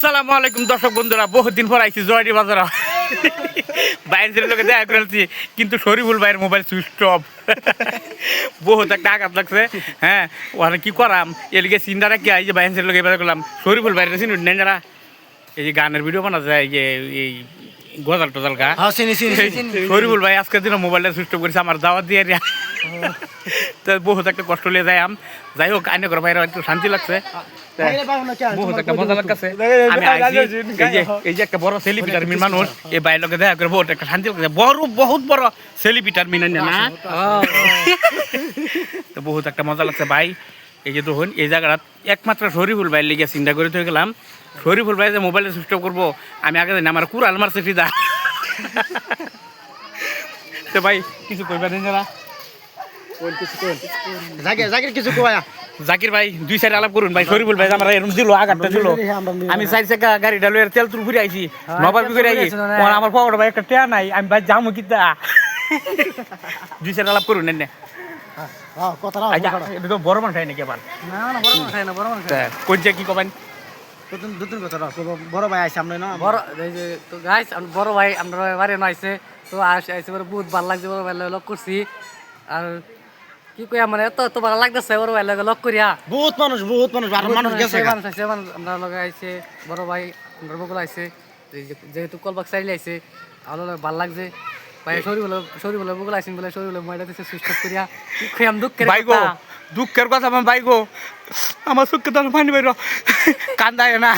আসসালামু আলাইকুম দর্শক বন্ধুরা, বহুত দিন পর আইছি জয়ডি বাজারে। বাইরের লোকে দেখা করেছি, কিন্তু শরীফুল ভাইয়ের মোবাইল সুইচ অফ। বহুত একটা আঘাত লাগছে। হ্যাঁ, ওখানে কি করাম, এদিকে চিন্তাটা কি এই যে বাইরের লোকে এবার করলাম শরীফুল ভাইয়ের চিনি নেন যারা এই যে গানের ভিডিও বানা যায়, যে এই গজাল টজাল গা। শরীফুল ভাই আজকের দিনে মোবাইলটা সুইচ অফ করেছে, আমার দাওয়াত দিয়ে তো বহুত একটা কষ্ট লিয়ে যাই যাই হোক, আইনে করে বাইরে একটু শান্তি লাগছে, বহুত একটা মজা লাগছে। আমি এই যে একটা বড় সেলিব্রিটার মিন মানুষ, এই বাইরের লোকে দেখা করে বহুত একটা শান্তি লাগছে। বহুত বড় সেলিব্রিটার মিন না, তো বহুত একটা মজা লাগছে ভাই। এই যে তখন এই জায়গাটা একমাত্র শরীফুল ভাই লিগে চিন্তা করে থয়ে গেলাম, শরীফুল ভাই যে মোবাইলে সুইচ অফ করবো, আমি আগে জানি আমার কুড়াল মারছে ফিদা। তো ভাই কিছু কইবা দেন যারা জাকির ভাই দুই সাইড আলাপ করুন ভাই। শরীফুল ভাই আমার এরকম দিল, আঘাতটা দিল। আমি চার চাকা গাড়িটা লইয়া তেল তুল ঘুরে আইছি, নবাব করে আইছি, আমার পকেট ভাই একটা টেয়া নাই, আমি ভাই যাবো কিতা। দুই সাইড আলাপ করুন এনে বড় মানুষ হয় নাকি আবার কোন কি কবেন? বড় ভাই আইছে আমরা না বড় ভাই আমরা বাড়ি আইছে, তো আইসে বহুত ভালো লাগছে। বড় ভাই লক করছি, আর কি কই আমার এত এত ভালো লাগতেছে। বড় ভাই লক করিয়া বহুত মানুষ আর মানুষ গেছে মানুষ আছে, আমরা লগে আইছে বড় ভাই, আমরা বকুল আইছে, যেহেতু কলবাক চাইলে আইছে, ভালো ভালো লাগছে ভাই। শরীর বলে বকুল আইসেন বলে শরীর বলে ময়দা দিচ্ছে সুস্থ করিয়া। কি কই আমি দুঃখের কথা আমার ভাই গো, আমার সুখকে তো পানি বাইর কান্দায় না,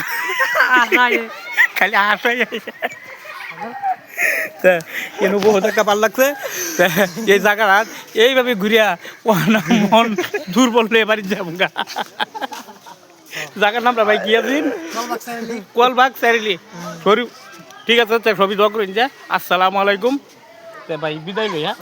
খালি হাসাই। কিন্তু বহুত একটা ভাল লাগছে এই জায়গাটা, এইভাবে ঘুরিয়া মন দুর্বল হয়ে বাড়ি যাবো গা। জায়গার নামটা ভাই কি আছেন? কলবাগ চারিলি সরি। ঠিক আছে, সবই দোয়া করেন যে। আসসালামু আলাইকুম ভাই, বিদায় লই। হ্যাঁ।